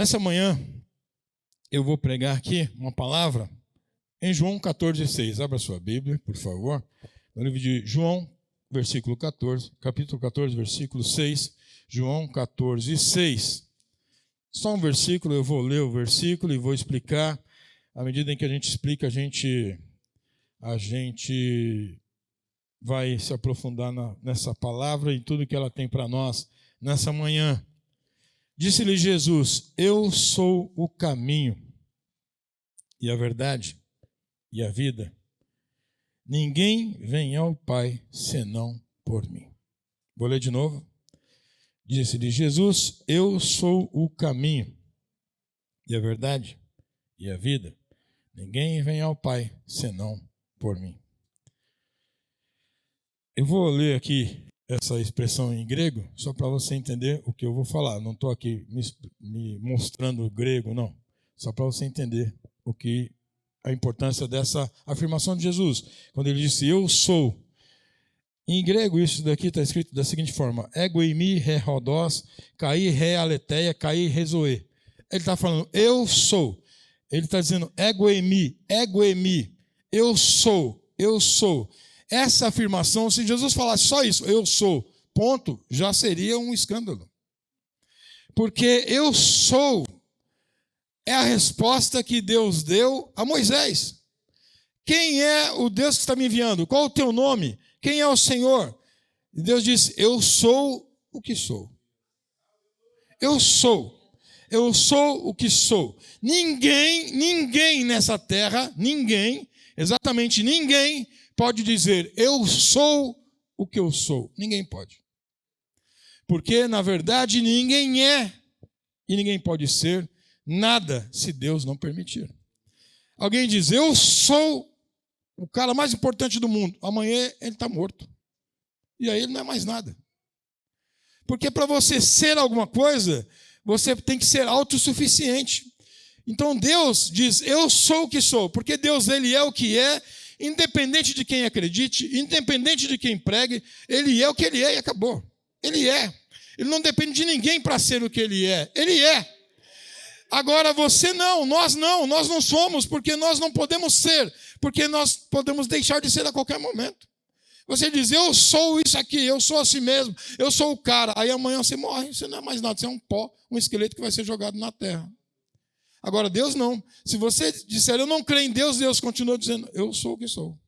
Nessa manhã, eu vou pregar aqui uma palavra em João 14,6. Abra sua Bíblia, por favor. No livro de João, capítulo 14, versículo 6. João 14,6. Só um versículo, eu vou ler o versículo e vou explicar. À medida em que a gente explica, a gente vai se aprofundar nessa palavra e tudo que ela tem para nós nessa manhã. Disse-lhe Jesus: eu sou o caminho e a verdade e a vida. Ninguém vem ao Pai senão por mim. Vou ler de novo. Disse-lhe Jesus: eu sou o caminho e a verdade e a vida. Ninguém vem ao Pai senão por mim. Eu vou ler aqui essa expressão em grego, só para você entender o que eu vou falar. Não estou aqui me mostrando grego, não. Só para você entender a importância dessa afirmação de Jesus. Quando ele disse, eu sou. Em grego, isso daqui está escrito da seguinte forma: ego eimi re rodós, kai re aletheia, kai rezoe. Ele está falando, eu sou. Ele está dizendo, ego eimi, eu sou, eu sou. Essa afirmação, se Jesus falasse só isso, eu sou, ponto, já seria um escândalo. Porque eu sou é a resposta que Deus deu a Moisés. Quem é o Deus que está me enviando? Qual o teu nome? Quem é o Senhor? E Deus disse, eu sou o que sou. Eu sou o que sou. Ninguém nessa terra, exatamente ninguém, pode dizer, eu sou o que eu sou. Ninguém pode. Porque, na verdade, ninguém é e ninguém pode ser nada se Deus não permitir. Alguém diz, eu sou o cara mais importante do mundo. Amanhã ele está morto. E aí ele não é mais nada. Porque para você ser alguma coisa, você tem que ser autossuficiente. Então Deus diz, eu sou o que sou. Porque Deus, ele é o que é. Independente de quem acredite, independente de quem pregue, ele é o que ele é e acabou. Ele é. Ele não depende de ninguém para ser o que ele é. Ele é. Agora você não, nós não somos, porque nós não podemos ser, porque nós podemos deixar de ser a qualquer momento. Você diz, eu sou isso aqui, eu sou assim mesmo, eu sou o cara. Aí amanhã você morre, você não é mais nada, você é um pó, um esqueleto que vai ser jogado na terra. Agora, Deus não. Se você disser, eu não creio em Deus, Deus continua dizendo, eu sou o que sou.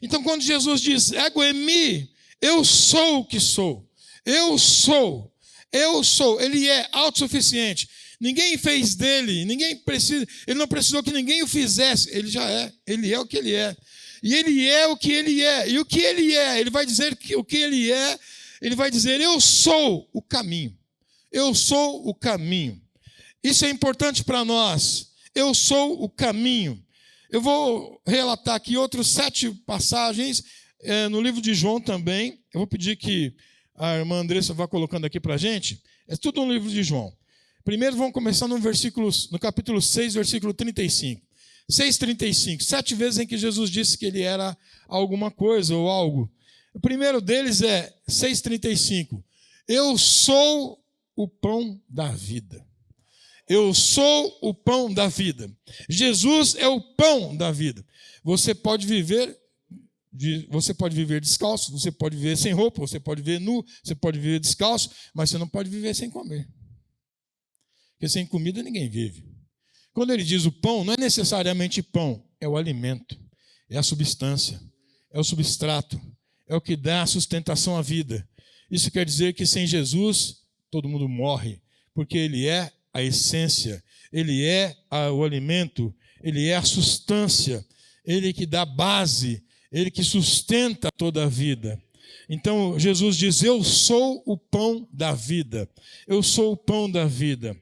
Então, quando Jesus diz, ego eimi, eu sou o que sou. Eu sou. Ele é autossuficiente. Ninguém fez dele, ele não precisou que ninguém o fizesse. Ele já é. Ele é o que ele é. E ele é o que ele é. E o que ele é, ele vai dizer que o que ele é, ele vai dizer, eu sou o caminho. Eu sou o caminho. Isso é importante para nós. Eu sou o caminho. Eu vou relatar aqui outras 7 passagens no livro de João também. Eu vou pedir que a irmã Andressa vá colocando aqui para a gente. É tudo no livro de João. Primeiro vamos começar no capítulo 6, versículo 35. 6,35. 7 vezes em que Jesus disse que ele era alguma coisa ou algo. O primeiro deles é 6,35. Eu sou o pão da vida. Eu sou o pão da vida. Jesus é o pão da vida. Você pode viver descalço, você pode viver sem roupa, você pode viver nu, você pode viver descalço, mas você não pode viver sem comer. Porque sem comida ninguém vive. Quando ele diz o pão, não é necessariamente pão, é o alimento, é a substância, é o substrato, é o que dá a sustentação à vida. Isso quer dizer que sem Jesus todo mundo morre, porque ele é a essência, ele é o alimento, ele é a substância, ele que dá base, ele que sustenta toda a vida. Então Jesus diz, eu sou o pão da vida, eu sou o pão da vida.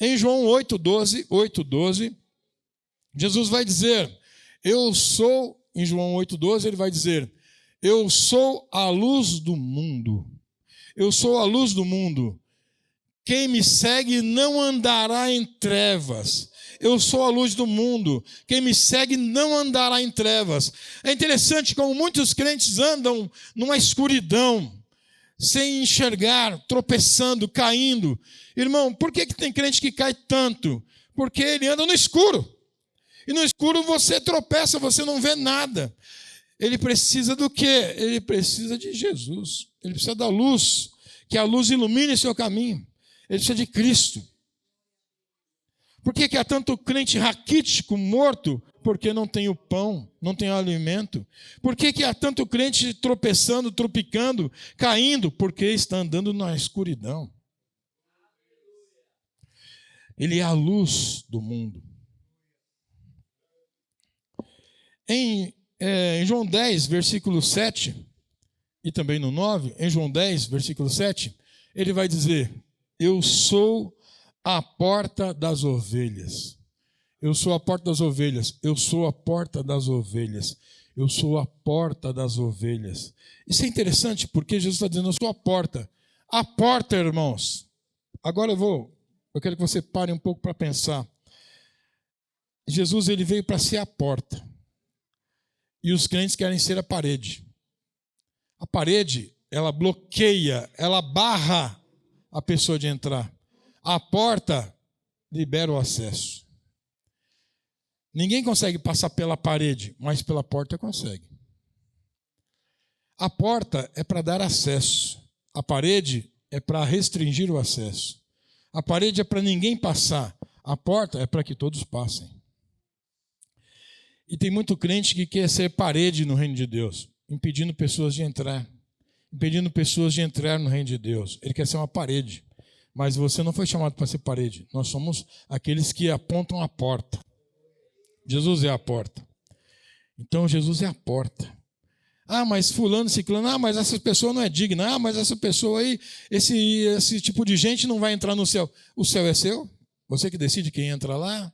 Em João 8,12, Jesus vai dizer, em João 8,12 ele vai dizer, eu sou a luz do mundo, eu sou a luz do mundo. Quem me segue não andará em trevas. Eu sou a luz do mundo. Quem me segue não andará em trevas. É interessante como muitos crentes andam numa escuridão. sem enxergar, tropeçando, caindo. Irmão, por que tem crente que cai tanto? Porque ele anda no escuro. E no escuro você tropeça, você não vê nada. Ele precisa do quê? Ele precisa de Jesus. Ele precisa da luz, que a luz ilumine seu caminho. Ele precisa de Cristo. Por que há tanto crente raquítico, morto? Porque não tem o pão, não tem o alimento. Por que há tanto crente tropeçando, tropicando, caindo? Porque está andando na escuridão. Ele é a luz do mundo. Em João 10, versículo 7, e também no 9, em João 10, versículo 7, ele vai dizer: eu sou a porta das ovelhas. Eu sou a porta das ovelhas. Eu sou a porta das ovelhas. Eu sou a porta das ovelhas. Isso é interessante porque Jesus está dizendo: eu sou a porta. A porta, irmãos. Agora eu quero que você pare um pouco para pensar. Jesus, ele veio para ser a porta. E os crentes querem ser a parede. A parede, ela bloqueia, ela barra a pessoa de entrar. A porta libera o acesso. Ninguém consegue passar pela parede, mas pela porta consegue. A porta é para dar acesso. A parede é para restringir o acesso. A parede é para ninguém passar. A porta é para que todos passem. E tem muito crente que quer ser parede no reino de Deus, impedindo pessoas de entrar. Impedindo pessoas de entrar no reino de Deus. Ele quer ser uma parede. Mas você não foi chamado para ser parede. Nós somos aqueles que apontam a porta. Jesus é a porta. Então Jesus é a porta. Ah, mas fulano, ciclano, ah, mas essa pessoa não é digna. Ah, mas essa pessoa aí, esse tipo de gente não vai entrar no céu. O céu é seu? Você que decide quem entra lá?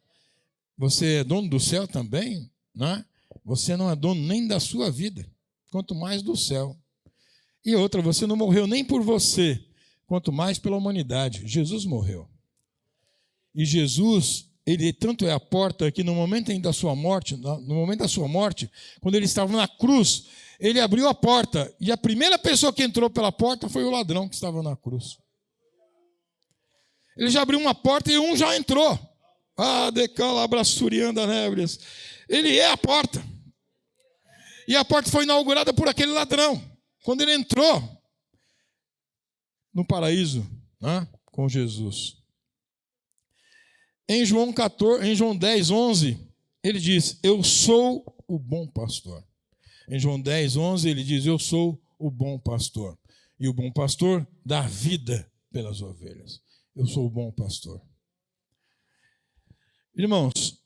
Você é dono do céu também? Não é? Você não é dono nem da sua vida, quanto mais do céu. E outra, você não morreu nem por você, quanto mais pela humanidade. Jesus morreu. E Jesus, ele tanto é a porta que no momento da sua morte, quando ele estava na cruz, ele abriu a porta. E a primeira pessoa que entrou pela porta foi o ladrão que estava na cruz. Ele já abriu uma porta e um já entrou. Ah, decalabrassurianda nébrias. Ele é a porta. E a porta foi inaugurada por aquele ladrão. Quando ele entrou no paraíso, né, com Jesus. Em João 10, 11, ele diz: eu sou o bom pastor. Em João 10, 11, ele diz: eu sou o bom pastor. E o bom pastor dá vida pelas ovelhas. Eu sou o bom pastor. Irmãos,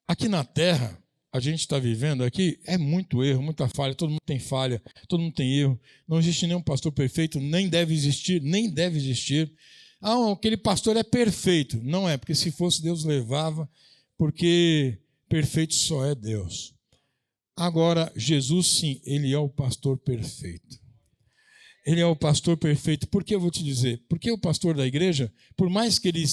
aqui na terra, a gente está vivendo aqui, é muito erro, muita falha, todo mundo tem falha, todo mundo tem erro. Não existe nenhum pastor perfeito, nem deve existir. Ah, aquele pastor é perfeito. Não é, porque se fosse Deus levava, porque perfeito só é Deus. Agora, Jesus sim, ele é o pastor perfeito. Ele é o pastor perfeito. Por que eu vou te dizer? Porque o pastor da igreja, por mais que ele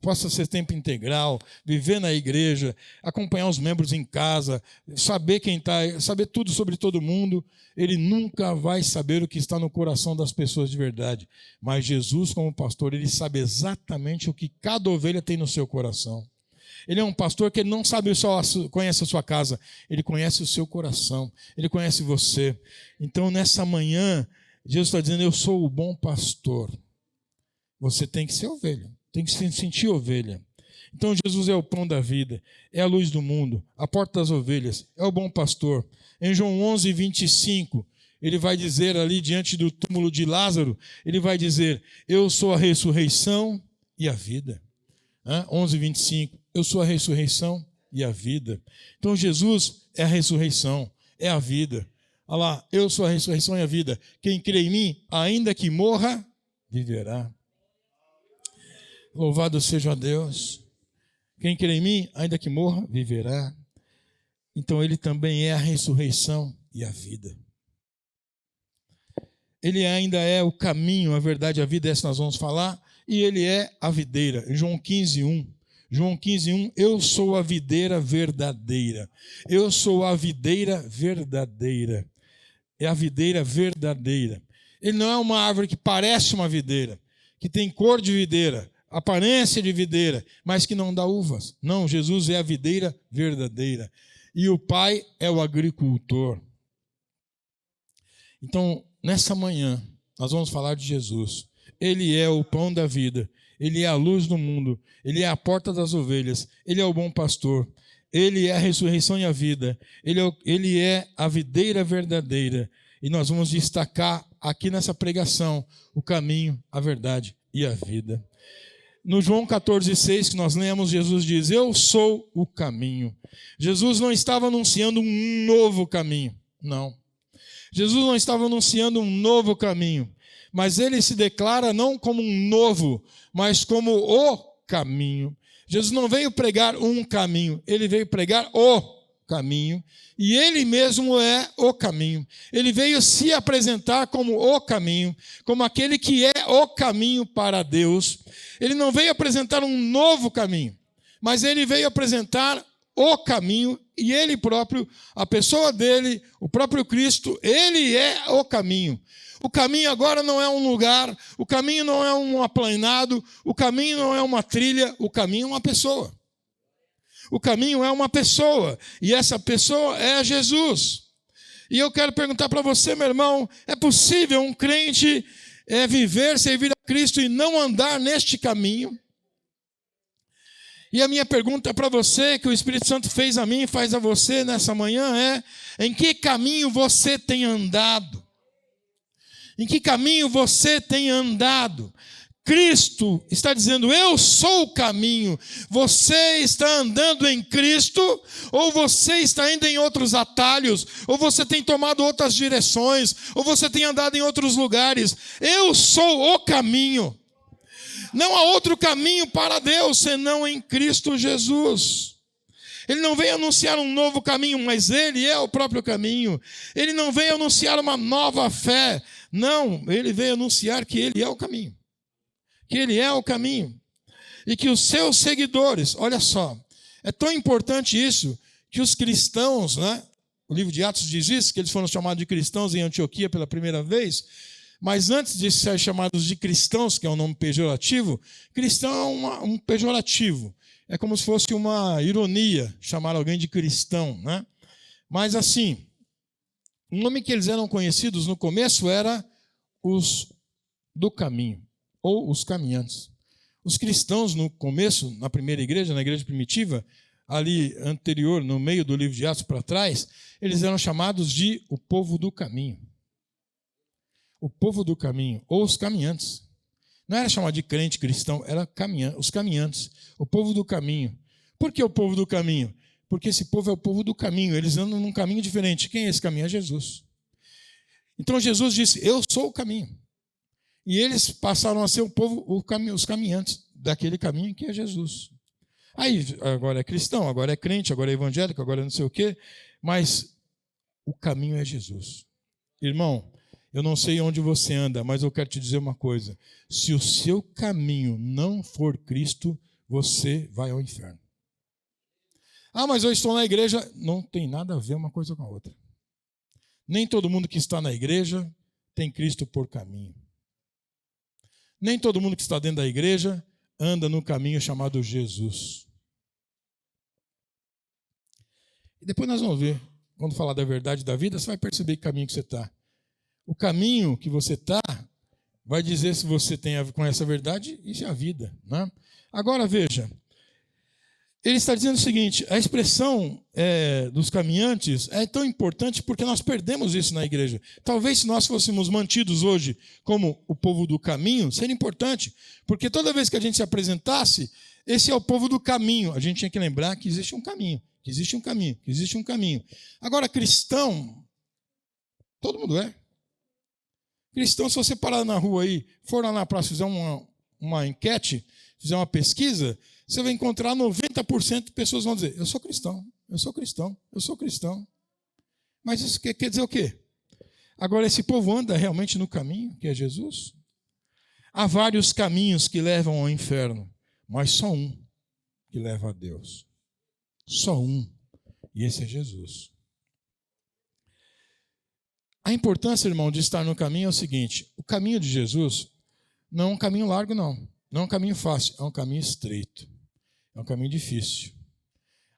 possa ser tempo integral, viver na igreja, acompanhar os membros em casa, saber quem está, saber tudo sobre todo mundo, ele nunca vai saber o que está no coração das pessoas de verdade. Mas Jesus, como pastor, ele sabe exatamente o que cada ovelha tem no seu coração. Ele é um pastor que ele não sabe só conhece a sua casa, ele conhece o seu coração, ele conhece você. Então, nessa manhã, Jesus está dizendo: eu sou o bom pastor. Você tem que ser ovelha. Tem que se sentir ovelha. Então Jesus é o pão da vida, é a luz do mundo, a porta das ovelhas, é o bom pastor. Em João 11, 25, ele vai dizer ali diante do túmulo de Lázaro, ele vai dizer: eu sou a ressurreição e a vida. 11, 25, eu sou a ressurreição e a vida. Então Jesus é a ressurreição, é a vida. Olha lá, eu sou a ressurreição e a vida. Quem crê em mim, ainda que morra, viverá. Louvado seja Deus. Quem crê em mim, ainda que morra, viverá. Então ele também é a ressurreição e a vida. Ele ainda é o caminho, a verdade, a vida, essa nós vamos falar. E ele é a videira. Em João 15, 1. João 15, 1. Eu sou a videira verdadeira. Eu sou a videira verdadeira. é a videira verdadeira. Ele não é uma árvore que parece uma videira, que tem cor de videira, aparência de videira, mas que não dá uvas. Não, Jesus é a videira verdadeira. E o Pai é o agricultor. Então, nessa manhã, nós vamos falar de Jesus. Ele é o pão da vida. Ele é a luz do mundo. Ele é a porta das ovelhas. Ele é o bom pastor. Ele é a ressurreição e a vida. Ele é a videira verdadeira. E nós vamos destacar aqui nessa pregação o caminho, a verdade e a vida. No João 14,6 que nós lemos, Jesus diz: eu sou o caminho. Jesus não estava anunciando um novo caminho. Não. Jesus não estava anunciando um novo caminho. Mas ele se declara não como um novo, mas como o caminho. Jesus não veio pregar um caminho, ele veio pregar o caminho. E ele mesmo é o caminho. Ele veio se apresentar como o caminho, como aquele que é o caminho para Deus. Ele não veio apresentar um novo caminho, mas ele veio apresentar o caminho, e ele próprio, a pessoa dele, o próprio Cristo, ele é o caminho. O caminho agora não é um lugar, o caminho não é um aplanado, o caminho não é uma trilha, o caminho é uma pessoa. O caminho é uma pessoa, e essa pessoa é Jesus. E eu quero perguntar para você, meu irmão, é possível um crente viver, servir a Cristo e não andar neste caminho? E a minha pergunta para você, que o Espírito Santo fez a mim e faz a você nessa manhã é: em que caminho você tem andado? Em que caminho você tem andado? Cristo está dizendo: eu sou o caminho. Você está andando em Cristo? Ou você está indo em outros atalhos? Ou você tem tomado outras direções? Ou você tem andado em outros lugares? Eu sou o caminho. Não há outro caminho para Deus senão em Cristo Jesus. Ele não veio anunciar um novo caminho, mas ele é o próprio caminho. Ele não veio anunciar uma nova fé. Não, ele veio anunciar que ele é o caminho. Que ele é o caminho. E que os seus seguidores, olha só, é tão importante isso, que os cristãos, né? O livro de Atos diz isso, que eles foram chamados de cristãos em Antioquia pela primeira vez. Mas antes de ser chamados de cristãos, que é um nome pejorativo, cristão é um pejorativo. É como se fosse uma ironia chamar alguém de cristão, né? Mas assim, o nome que eles eram conhecidos no começo era os do caminho, ou os caminhantes. Os cristãos no começo, na primeira igreja, na igreja primitiva, ali anterior, no meio do livro de Atos para trás, eles eram chamados de o povo do caminho. O povo do caminho, ou os caminhantes. Não era chamado de crente cristão, era os caminhantes, o povo do caminho. Por que o povo do caminho? Porque esse povo é o povo do caminho, eles andam num caminho diferente. Quem é esse caminho? É Jesus. Então Jesus disse: eu sou o caminho. E eles passaram a ser o povo, os caminhantes daquele caminho que é Jesus. Aí agora é cristão, agora é crente, agora é evangélico, agora é não sei o quê, mas o caminho é Jesus. Irmão, eu não sei onde você anda, mas eu quero te dizer uma coisa: se o seu caminho não for Cristo, você vai ao inferno. Ah, mas eu estou na igreja. Não tem nada a ver uma coisa com a outra. Nem todo mundo que está na igreja tem Cristo por caminho. Nem todo mundo que está dentro da igreja anda no caminho chamado Jesus. E depois nós vamos ver, quando falar da verdade da vida, você vai perceber que caminho que você está. O caminho que você está vai dizer se você tem com essa verdade e se é a vida, né? Agora veja, ele está dizendo o seguinte: a expressão dos caminhantes é tão importante porque nós perdemos isso na igreja. Talvez se nós fôssemos mantidos hoje como o povo do caminho, seria importante, porque toda vez que a gente se apresentasse, esse é o povo do caminho, a gente tinha que lembrar que existe um caminho, que existe um caminho, que existe um caminho. Agora, cristão, todo mundo é. Cristão, se você parar na rua aí, for lá na praça, fizer uma enquete, fizer uma pesquisa, você vai encontrar 90% de pessoas vão dizer: eu sou cristão, eu sou cristão, eu sou cristão. Mas isso quer dizer o quê? Agora, esse povo anda realmente no caminho, que é Jesus? Há vários caminhos que levam ao inferno, mas só um que leva a Deus. Só um, e esse é Jesus. A importância, irmão, de estar no caminho é o seguinte: o caminho de Jesus não é um caminho largo, não. Não é um caminho fácil, é um caminho estreito. É um caminho difícil.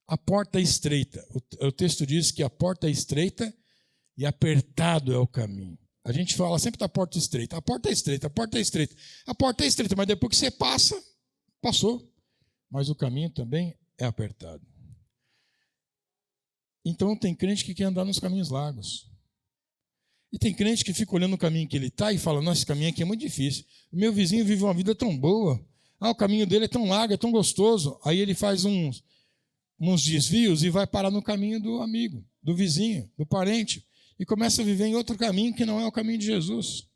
A porta é estreita. O texto diz que a porta é estreita e apertado é o caminho. A gente fala sempre da porta estreita. A porta é estreita, a porta é estreita. A porta é estreita, mas depois que você passa, passou. Mas o caminho também é apertado. Então tem crente que quer andar nos caminhos largos. E tem crente que fica olhando o caminho que ele está e fala: nossa, esse caminho aqui é muito difícil. O meu vizinho vive uma vida tão boa. O caminho dele é tão largo, é tão gostoso. Aí ele faz uns desvios e vai parar no caminho do amigo, do vizinho, do parente. E começa a viver em outro caminho que não é o caminho de Jesus.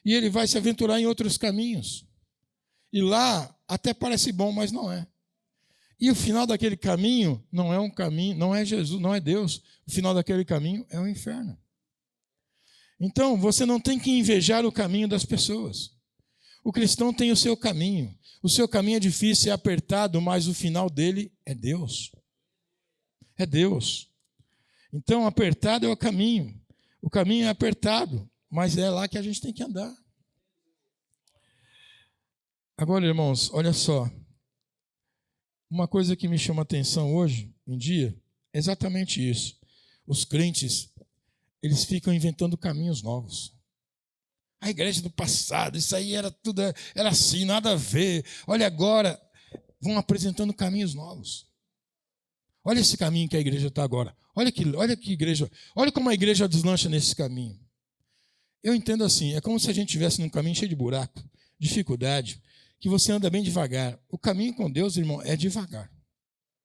E ele vai se aventurar em outros caminhos. E lá até parece bom, mas não é. E o final daquele caminho não é um caminho, não é Jesus, não é Deus. O final daquele caminho é o inferno. Então, você não tem que invejar o caminho das pessoas. O cristão tem o seu caminho. O seu caminho é difícil, é apertado, mas o final dele é Deus. É Deus. Então, apertado é o caminho. O caminho é apertado, mas é lá que a gente tem que andar. Agora, irmãos, olha só. Uma coisa que me chama a atenção hoje em dia é exatamente isso. Os crentes, eles ficam inventando caminhos novos. A igreja do passado, isso aí era tudo, era assim, nada a ver. Olha agora, vão apresentando caminhos novos. Olha esse caminho que a igreja está agora. Olha que igreja, olha como a igreja deslancha nesse caminho. Eu entendo assim, é como se a gente estivesse num caminho cheio de buraco, dificuldade, que você anda bem devagar. O caminho com Deus, irmão, é devagar.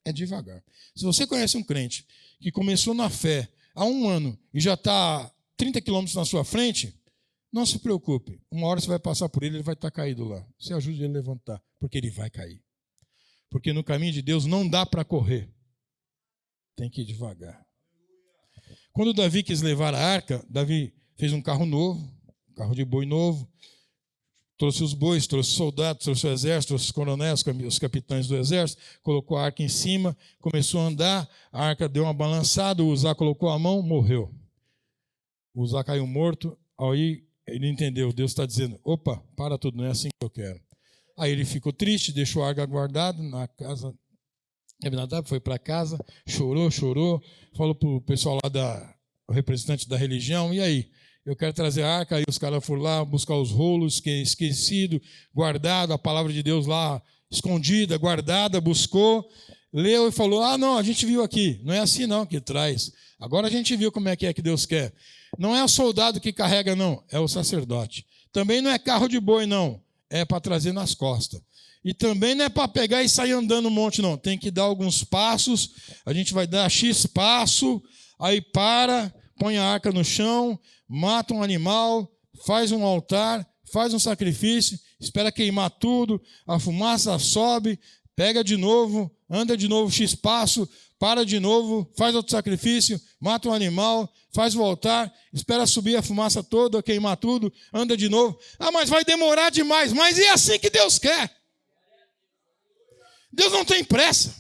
É devagar. Se você conhece um crente que começou na fé há 1 ano e já está 30 quilômetros na sua frente, não se preocupe. Uma hora você vai passar por ele vai estar caído lá. Você ajude ele a levantar, porque ele vai cair. Porque no caminho de Deus não dá para correr. Tem que ir devagar. Quando Davi quis levar a arca, Davi fez um carro novo, um carro de boi novo, trouxe os bois, trouxe os soldados, trouxe o exército, trouxe os coronéis, os capitães do exército, colocou a arca em cima, começou a andar, a arca deu uma balançada, o Uzá colocou a mão, morreu. O Uzá caiu morto, aí ele entendeu, Deus está dizendo, opa, para tudo, não é assim que eu quero. Aí ele ficou triste, deixou a arca guardada na casa. Abinadab foi para casa, chorou, falou para o pessoal lá, o representante da religião, e aí? Eu quero trazer a arca, aí os caras foram lá buscar os rolos, que é esquecido, guardado, a palavra de Deus lá, escondida, guardada, buscou, leu e falou, não, a gente viu aqui, não é assim não que traz, agora a gente viu como é que Deus quer. Não é o soldado que carrega não, é o sacerdote. Também não é carro de boi não, é para trazer nas costas. E também não é para pegar e sair andando um monte, não. Tem que dar alguns passos. A gente vai dar X passo, aí para, põe a arca no chão, mata um animal, faz um altar, faz um sacrifício, espera queimar tudo, a fumaça sobe, pega de novo, anda de novo X passo, para de novo, faz outro sacrifício, mata um animal, faz o altar, espera subir a fumaça toda, queimar tudo, anda de novo. Mas vai demorar demais. Mas é assim que Deus quer. Deus não tem pressa,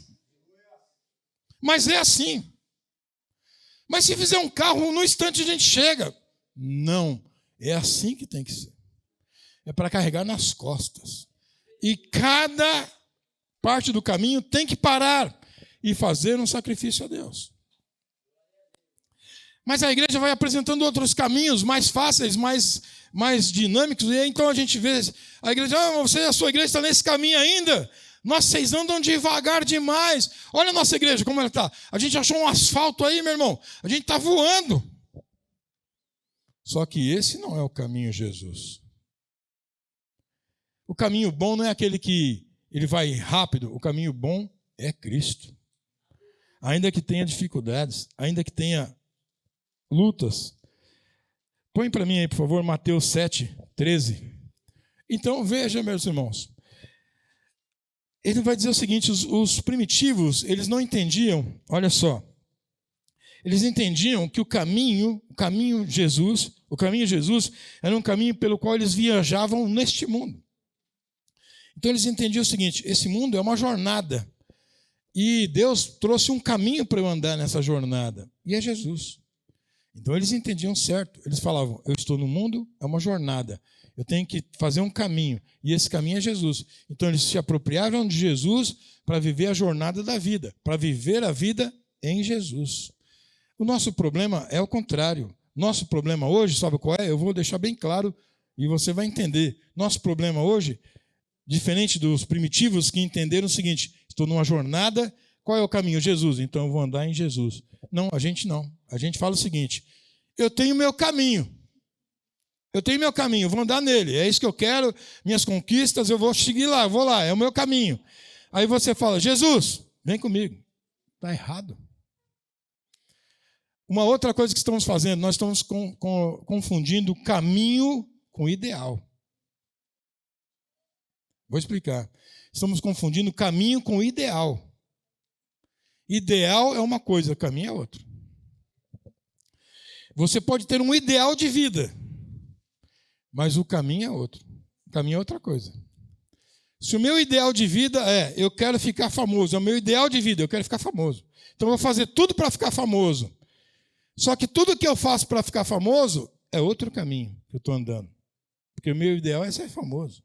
mas é assim. Mas se fizer um carro, no instante a gente chega. Não, é assim que tem que ser. É para carregar nas costas. E cada parte do caminho tem que parar e fazer um sacrifício a Deus. Mas a igreja vai apresentando outros caminhos mais fáceis, mais dinâmicos, e então a gente vê a igreja, a sua igreja está nesse caminho ainda. Nossa, vocês andam devagar demais. Olha a nossa igreja, como ela está. A gente achou um asfalto aí, meu irmão. A gente está voando. Só que esse não é o caminho Jesus. O caminho bom não é aquele que ele vai rápido. O caminho bom é Cristo. Ainda que tenha dificuldades, ainda que tenha lutas. Põe para mim aí, por favor, Mateus 7:13. Então, veja, meus irmãos. Ele vai dizer o seguinte, os primitivos, eles não entendiam, olha só, eles entendiam que o caminho Jesus era um caminho pelo qual eles viajavam neste mundo. Então eles entendiam o seguinte, esse mundo é uma jornada, e Deus trouxe um caminho para eu andar nessa jornada, e é Jesus. Então eles entendiam certo. Eles falavam, eu estou no mundo, é uma jornada. Eu tenho que fazer um caminho, e esse caminho é Jesus. Então eles se apropriaram de Jesus para viver a jornada da vida, para viver a vida em Jesus. O nosso problema é o contrário. Nosso problema hoje, sabe qual é? Eu vou deixar bem claro e você vai entender. Nosso problema hoje, diferente dos primitivos que entenderam o seguinte, estou numa jornada, qual é o caminho? Jesus, então eu vou andar em Jesus. Não, a gente não. A gente fala o seguinte, eu tenho meu caminho. Eu tenho meu caminho, vou andar nele, é isso que eu quero, minhas conquistas, eu vou seguir lá, eu vou lá, é o meu caminho. Aí você fala, Jesus, vem comigo. Está errado. Uma outra coisa que estamos fazendo, nós estamos confundindo caminho com ideal. Vou explicar. Estamos confundindo caminho com ideal. Ideal é uma coisa, caminho é outra. Você pode ter um ideal de vida, mas o caminho é outro. O caminho é outra coisa. Se o meu ideal de vida é, eu quero ficar famoso, é o meu ideal de vida, eu quero ficar famoso. Então eu vou fazer tudo para ficar famoso. Só que tudo que eu faço para ficar famoso é outro caminho que eu estou andando. Porque o meu ideal é ser famoso.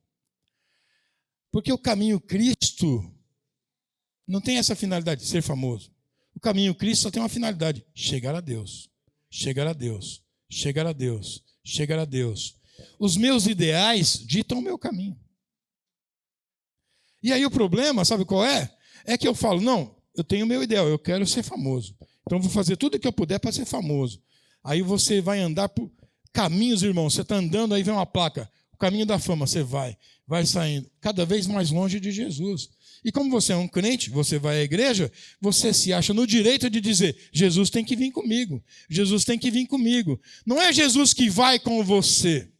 Porque o caminho Cristo não tem essa finalidade de ser famoso. O caminho Cristo só tem uma finalidade, chegar a Deus. Chegar a Deus. Chegar a Deus. Chegar a Deus. Os meus ideais ditam o meu caminho. E aí o problema, sabe qual é? É que eu falo, não, eu tenho o meu ideal, eu quero ser famoso. Então eu vou fazer tudo o que eu puder para ser famoso. Aí você vai andar por caminhos, irmão. Você está andando, aí vem uma placa, o caminho da fama, você vai saindo cada vez mais longe de Jesus. E como você é um crente, você vai à igreja, você se acha no direito de dizer, Jesus tem que vir comigo, Jesus tem que vir comigo. Não é Jesus que vai com você.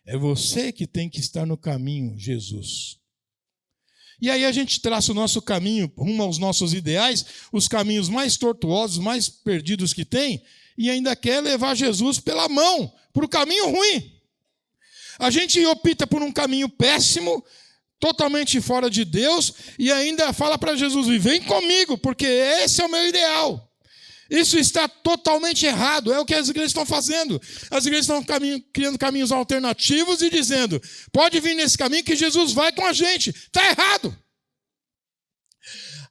É você que tem que estar no caminho, Jesus. E aí a gente traça o nosso caminho rumo aos nossos ideais, os caminhos mais tortuosos, mais perdidos que tem, e ainda quer levar Jesus pela mão, para o caminho ruim. A gente opta por um caminho péssimo, totalmente fora de Deus, e ainda fala para Jesus, vem comigo, porque esse é o meu ideal. Isso está totalmente errado, é o que as igrejas estão fazendo. As igrejas estão criando caminhos alternativos e dizendo, pode vir nesse caminho que Jesus vai com a gente. Está errado.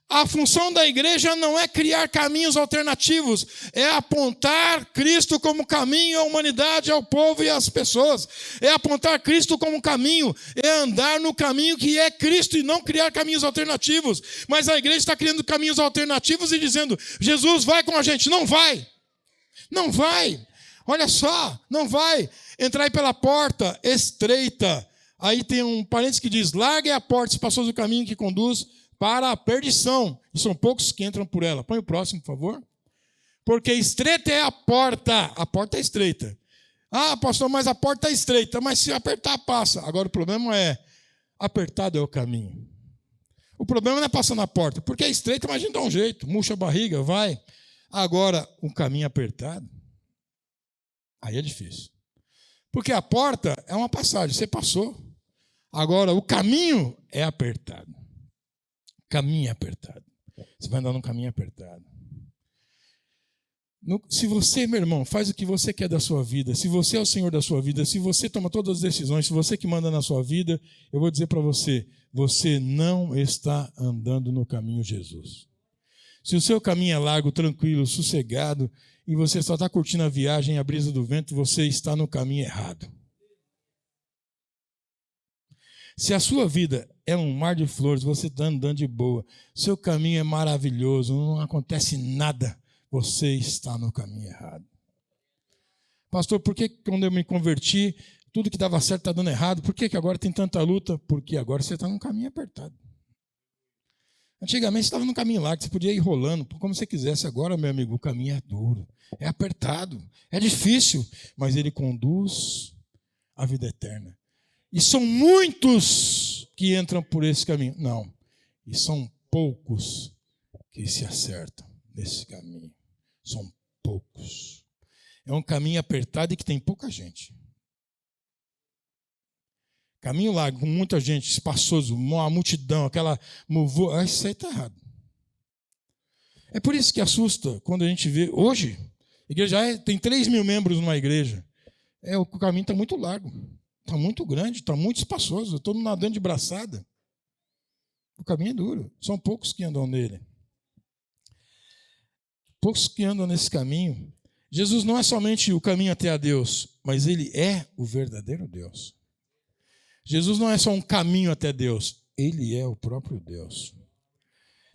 A função da igreja não é criar caminhos alternativos, é apontar Cristo como caminho à humanidade, ao povo e às pessoas. É apontar Cristo como caminho, é andar no caminho que é Cristo e não criar caminhos alternativos. Mas a igreja está criando caminhos alternativos e dizendo, Jesus vai com a gente. Não vai. Não vai. Olha só, não vai. Entrai pela porta estreita. Aí tem um parênteses que diz, largue a porta, espaçoso o caminho que conduz para a perdição, e são poucos que entram por ela. Põe o próximo, por favor. Porque estreita é a porta é estreita. Ah, pastor, mas a porta é estreita, mas se apertar, passa. Agora o problema é, apertado é o caminho. O problema não é passar na porta, porque é estreita, mas a gente dá um jeito, murcha a barriga, vai. Agora, um caminho apertado, aí é difícil. Porque a porta é uma passagem, você passou. Agora, o caminho é apertado. Caminho apertado. Você vai andar num caminho apertado. Se você, meu irmão, faz o que você quer da sua vida, se você é o Senhor da sua vida, se você toma todas as decisões, se você que manda na sua vida, eu vou dizer para você, você não está andando no caminho Jesus. Se o seu caminho é largo, tranquilo, sossegado, e você só está curtindo a viagem, a brisa do vento, você está no caminho errado. Se a sua vida é um mar de flores, você está andando de boa, seu caminho é maravilhoso, não acontece nada, você está no caminho errado. Pastor, por que quando eu me converti, tudo que dava certo está dando errado? Por que agora tem tanta luta? Porque agora você está num caminho apertado. Antigamente você estava num caminho largo, você podia ir rolando como você quisesse. Agora, meu amigo, o caminho é duro, é apertado, é difícil, mas ele conduz à vida eterna. E são muitos que entram por esse caminho. Não, e são poucos que se acertam nesse caminho. São poucos. É um caminho apertado e que tem pouca gente. Caminho largo, com muita gente, espaçoso, uma multidão, aquela muvuca. Isso aí está errado. É por isso que assusta quando a gente vê, hoje, A igreja tem 3.000 membros numa igreja. O caminho está muito largo, está muito grande, está muito espaçoso. Todo mundo nadando de braçada. O caminho é duro. São poucos que andam nele. Poucos que andam nesse caminho. Jesus não é somente o caminho até a Deus, mas Ele é o verdadeiro Deus. Jesus não é só um caminho até Deus, Ele é o próprio Deus.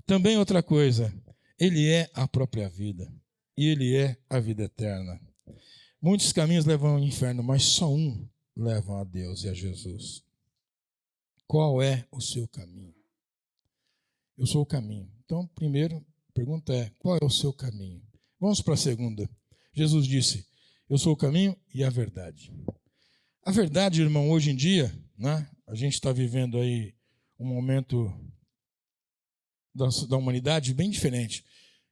Também outra coisa, Ele é a própria vida. E Ele é a vida eterna. Muitos caminhos levam ao inferno, mas só um leva a Deus e a Jesus. Qual é o seu caminho? Eu sou o caminho. Então, primeiro, a pergunta é, qual é o seu caminho? Vamos para a segunda. Jesus disse, eu sou o caminho e a verdade. A verdade, irmão, hoje em dia, né, a gente está vivendo aí um momento da humanidade bem diferente.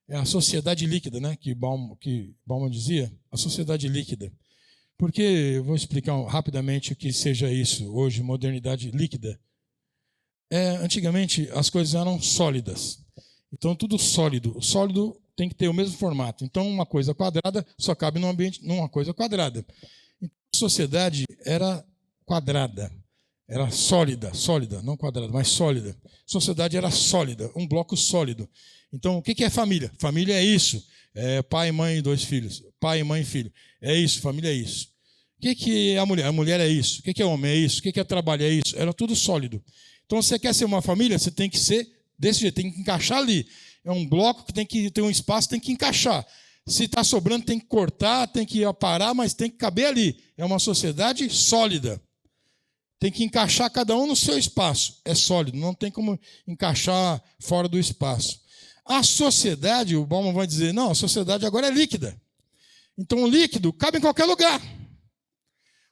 É a sociedade líquida, né, que Bauman dizia, a sociedade líquida. Porque, eu vou explicar rapidamente o que seja isso hoje, modernidade líquida. Antigamente, as coisas eram sólidas. Então, tudo sólido. O sólido tem que ter o mesmo formato. Então, uma coisa quadrada só cabe num ambiente, numa coisa quadrada. Então, a sociedade era quadrada. Era sólida, não quadrada, mas sólida. A sociedade era sólida, um bloco sólido. Então, o que é família? Família é isso. É pai, mãe e 2 filhos. Pai, mãe e filho. É isso, família é isso. O que é a mulher? A mulher é isso. O que é homem? É isso. O que é trabalho? É isso. Era tudo sólido. Então, você quer ser uma família? Você tem que ser desse jeito, tem que encaixar ali. É um bloco que tem que ter um espaço, tem que encaixar. Se está sobrando, tem que cortar, tem que aparar, mas tem que caber ali. É uma sociedade sólida. Tem que encaixar cada um no seu espaço. É sólido, não tem como encaixar fora do espaço. A sociedade, o Bauman vai dizer, não, a sociedade agora é líquida. Então o líquido cabe em qualquer lugar.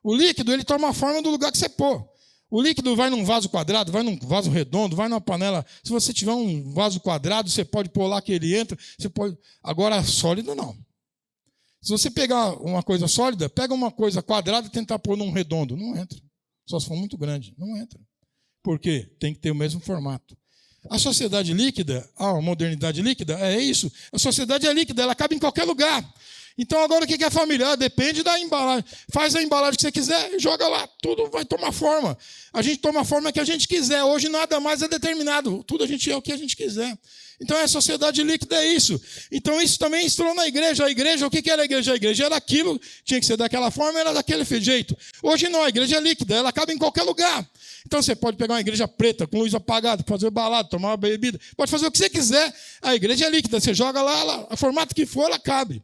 O líquido, ele toma a forma do lugar que você pôr. O líquido vai num vaso quadrado, vai num vaso redondo, vai numa panela. Se você tiver um vaso quadrado, você pode pôr lá que ele entra. Você pode. Agora, sólido, não. Se você pegar uma coisa sólida, pega uma coisa quadrada e tentar pôr num redondo. Não entra. Só se for muito grande. Não entra. Por quê? Tem que ter o mesmo formato. A sociedade líquida, a modernidade líquida, é isso. A sociedade é líquida, ela cabe em qualquer lugar. Então agora o que é a família? Depende da embalagem. Faz a embalagem que você quiser e joga lá. Tudo vai tomar forma. A gente toma a forma que a gente quiser. Hoje nada mais é determinado. Tudo a gente é o que a gente quiser. Então a sociedade líquida é isso. Então isso também estourou na igreja. A igreja, o que era a igreja? A igreja era aquilo, tinha que ser daquela forma, era daquele jeito. Hoje não, a igreja é líquida, ela cabe em qualquer lugar. Então você pode pegar uma igreja preta, com luz apagada, fazer balada, tomar uma bebida, pode fazer o que você quiser. A igreja é líquida, você joga lá, o formato que for, ela cabe.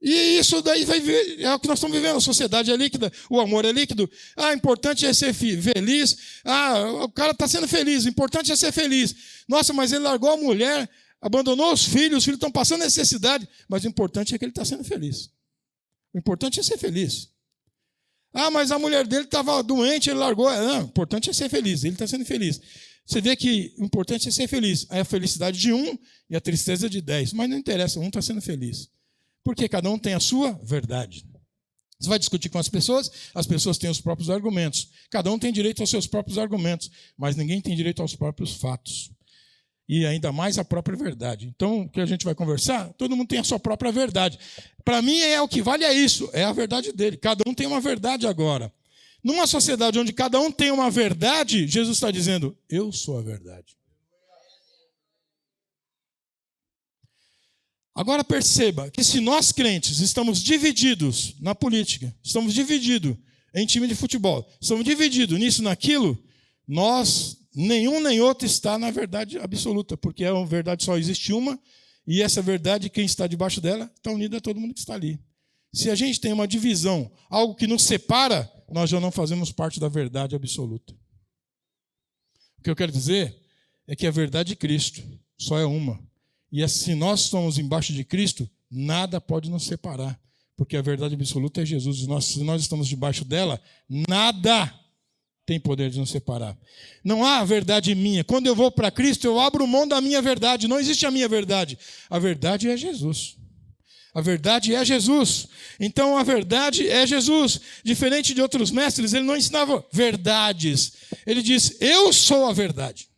E isso daí é o que nós estamos vivendo. A sociedade é líquida, o amor é líquido. O importante é ser feliz. O cara está sendo feliz, o importante é ser feliz. Nossa, mas ele largou a mulher, abandonou os filhos estão passando necessidade. Mas o importante é que ele está sendo feliz. O importante é ser feliz. Mas a mulher dele estava doente, ele largou. Não, o importante é ser feliz, ele está sendo feliz. Você vê que o importante é ser feliz. Aí a felicidade de um e a tristeza de 10. Mas não interessa, um está sendo feliz. Porque cada um tem a sua verdade. Você vai discutir com as pessoas têm os próprios argumentos. Cada um tem direito aos seus próprios argumentos, mas ninguém tem direito aos próprios fatos. E ainda mais a própria verdade. Então, o que a gente vai conversar, todo mundo tem a sua própria verdade. Para mim, o que vale é isso, é a verdade dele. Cada um tem uma verdade agora. Numa sociedade onde cada um tem uma verdade, Jesus está dizendo, eu sou a verdade. Agora perceba que se nós crentes estamos divididos na política, estamos divididos em time de futebol, estamos divididos nisso, naquilo, nenhum nem outro está na verdade absoluta, porque a verdade só existe uma, e essa verdade, quem está debaixo dela, está unido a todo mundo que está ali. Se a gente tem uma divisão, algo que nos separa, nós já não fazemos parte da verdade absoluta. O que eu quero dizer é que a verdade de Cristo só é uma. E se nós estamos embaixo de Cristo, nada pode nos separar. Porque a verdade absoluta é Jesus. Se nós estamos debaixo dela, nada tem poder de nos separar. Não há verdade minha. Quando eu vou para Cristo, eu abro mão da minha verdade. Não existe a minha verdade. A verdade é Jesus. A verdade é Jesus. Então a verdade é Jesus. Diferente de outros mestres, ele não ensinava verdades. Ele diz, eu sou a verdade.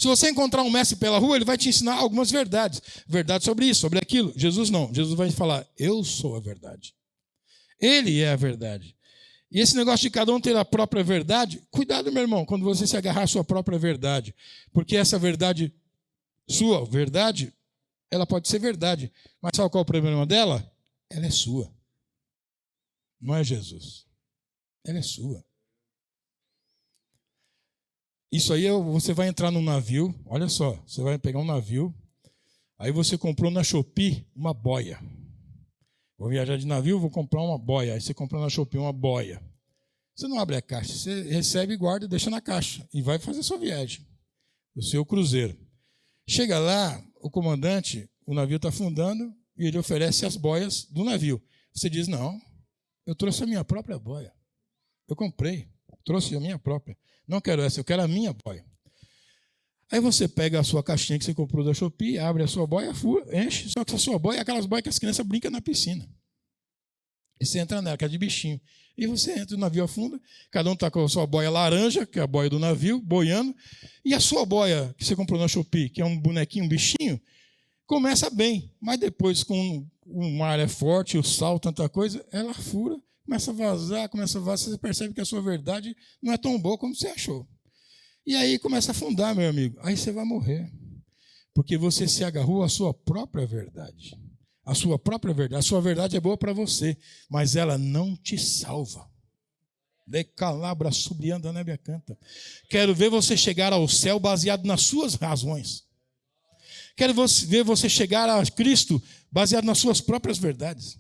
Se você encontrar um mestre pela rua, ele vai te ensinar algumas verdades. Verdade sobre isso, sobre aquilo. Jesus não. Jesus vai falar, eu sou a verdade. Ele é a verdade. E esse negócio de cada um ter a própria verdade, cuidado, meu irmão, quando você se agarrar à sua própria verdade. Porque essa verdade, sua verdade, ela pode ser verdade. Mas sabe qual é o problema dela? Ela é sua. Não é Jesus. Ela é sua. Isso aí, você vai entrar num navio, olha só, você vai pegar um navio, aí você comprou na Shopee uma boia. Vou viajar de navio, vou comprar uma boia. Aí você comprou na Shopee uma boia. Você não abre a caixa, você recebe, guarda e deixa na caixa. E vai fazer sua viagem, o seu cruzeiro. Chega lá, o comandante, o navio está afundando, e ele oferece as boias do navio. Você diz, não, eu trouxe a minha própria boia. Eu comprei, trouxe a minha própria. Não quero essa, eu quero a minha boia. Aí você pega a sua caixinha que você comprou da Shopee, abre a sua boia, enche, só que a sua boia é aquelas boias que as crianças brincam na piscina. E você entra nela, que é de bichinho. E você entra, o navio afunda, cada um está com a sua boia laranja, que é a boia do navio, boiando, e a sua boia que você comprou na Shopee, que é um bonequinho, um bichinho, começa bem, mas depois, com o mar é forte, o sal, tanta coisa, ela fura, começa a vazar, você percebe que a sua verdade não é tão boa como você achou. E aí começa a afundar, meu amigo. Aí você vai morrer. Porque você se agarrou à sua própria verdade. A sua própria verdade. A sua verdade é boa para você, mas ela não te salva. De calabra subiando na minha canta. Quero ver você chegar ao céu baseado nas suas razões. Quero ver você chegar a Cristo baseado nas suas próprias verdades.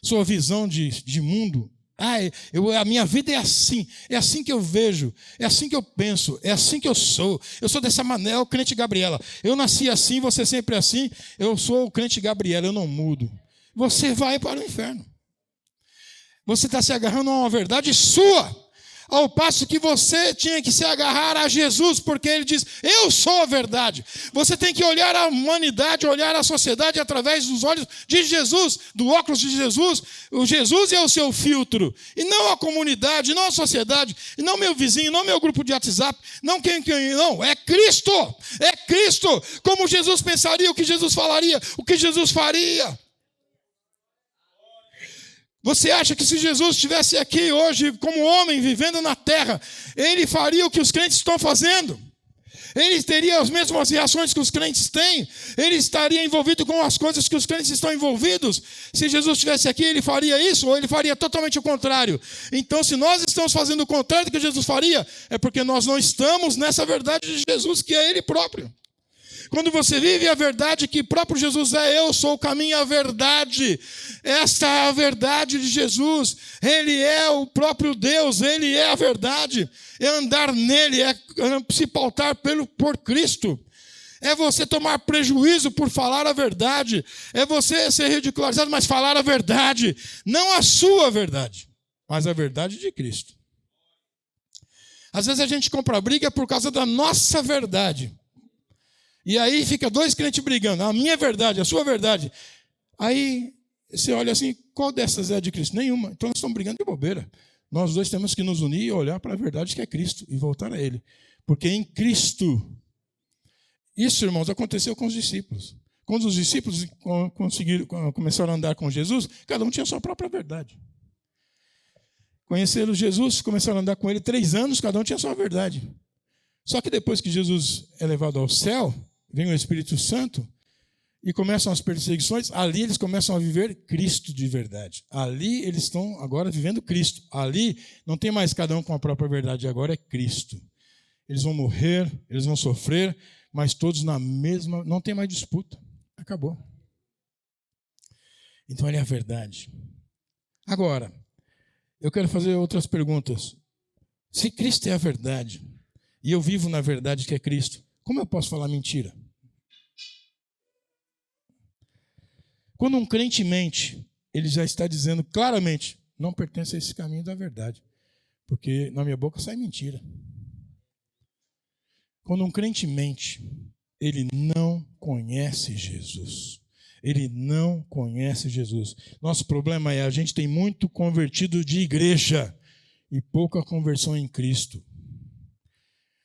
Sua visão de mundo. A minha vida é assim que eu vejo, é assim que eu penso, é assim que eu sou dessa maneira, o crente Gabriela, eu nasci assim, você sempre assim, eu sou o crente Gabriela, eu não mudo. Você vai para o inferno. Você está se agarrando a uma verdade sua, ao passo que você tinha que se agarrar a Jesus, porque ele diz, eu sou a verdade. Você tem que olhar a humanidade, olhar a sociedade através dos olhos de Jesus, do óculos de Jesus. O Jesus é o seu filtro, e não a comunidade, não a sociedade, e não meu vizinho, não meu grupo de WhatsApp, não não, é Cristo, como Jesus pensaria, o que Jesus falaria, o que Jesus faria. Você acha que se Jesus estivesse aqui hoje como homem, vivendo na terra, ele faria o que os crentes estão fazendo? Ele teria as mesmas reações que os crentes têm? Ele estaria envolvido com as coisas que os crentes estão envolvidos? Se Jesus estivesse aqui, ele faria isso? Ou ele faria totalmente o contrário? Então, se nós estamos fazendo o contrário do que Jesus faria, é porque nós não estamos nessa verdade de Jesus, que é ele próprio. Quando você vive a verdade que próprio Jesus é, eu sou o caminho e a verdade. Esta é a verdade de Jesus. Ele é o próprio Deus, ele é a verdade. É andar nele, é se pautar por Cristo. É você tomar prejuízo por falar a verdade. É você ser ridicularizado, mas falar a verdade. Não a sua verdade, mas a verdade de Cristo. Às vezes a gente compra briga por causa da nossa verdade. E aí fica dois crentes brigando, a minha verdade, a sua verdade. Aí você olha assim, qual dessas é de Cristo? Nenhuma. Então nós estamos brigando de bobeira. Nós dois temos que nos unir e olhar para a verdade que é Cristo e voltar a Ele. Porque em Cristo, isso, irmãos, aconteceu com os discípulos. Quando os discípulos começaram a andar com Jesus, cada um tinha a sua própria verdade. Conheceram Jesus, começaram a andar com Ele 3 anos, cada um tinha a sua verdade. Só que depois que Jesus é levado ao céu, vem o Espírito Santo e começam as perseguições, ali eles começam a viver Cristo de verdade. Ali eles estão agora vivendo Cristo. Ali não tem mais cada um com a própria verdade, agora é Cristo. Eles vão morrer, eles vão sofrer, mas todos na mesma, não tem mais disputa. Acabou. Então ele é a verdade. Agora, eu quero fazer outras perguntas. Se Cristo é a verdade, e eu vivo na verdade que é Cristo, como eu posso falar mentira? Quando um crente mente, ele já está dizendo claramente, não pertence a esse caminho da verdade, porque na minha boca sai mentira. Quando um crente mente, ele não conhece Jesus. Ele não conhece Jesus. Nosso problema é a gente tem muito convertido de igreja e pouca conversão em Cristo.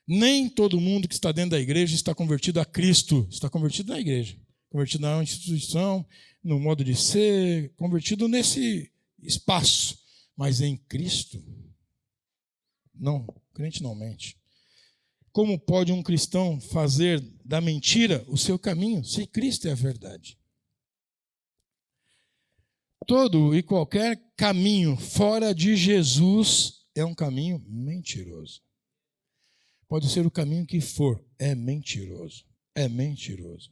Nem todo mundo que está dentro da igreja está convertido a Cristo, está convertido na igreja, convertido na instituição, no modo de ser, convertido nesse espaço, mas em Cristo, não, o crente não mente. Como pode um cristão fazer da mentira o seu caminho, se Cristo é a verdade? Todo e qualquer caminho fora de Jesus é um caminho mentiroso. Pode ser o caminho que for, é mentiroso. É mentiroso.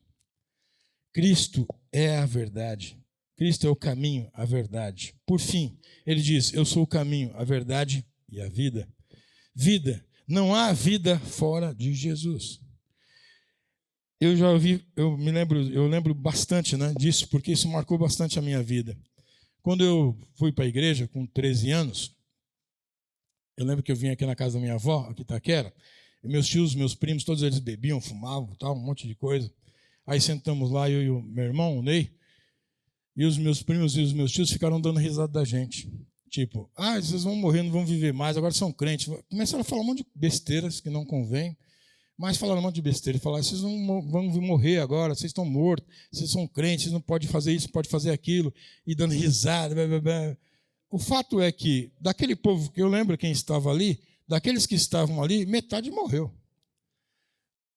Cristo é a verdade. Cristo é o caminho, a verdade. Por fim, ele diz, eu sou o caminho, a verdade e a vida. Vida. Não há vida fora de Jesus. Eu lembro bastante, né, disso, porque isso marcou bastante a minha vida. Quando eu fui para a igreja com 13 anos, eu lembro que eu vim aqui na casa da minha avó, aqui em Itaquera, e meus tios, meus primos, todos eles bebiam, fumavam, tal, um monte de coisa. Aí sentamos lá, eu e o meu irmão, o Ney, e os meus primos e os meus tios ficaram dando risada da gente. Tipo, vocês vão morrer, não vão viver mais, agora são crentes. Começaram a falar um monte de besteiras que não convém, mas falaram um monte de besteira. Falaram, vocês vão morrer agora, vocês estão mortos, vocês são crentes, vocês não podem fazer isso, não podem fazer aquilo, e dando risada. Blá, blá, blá. O fato é que, daquele povo que eu lembro quem estava ali, daqueles que estavam ali, metade morreu.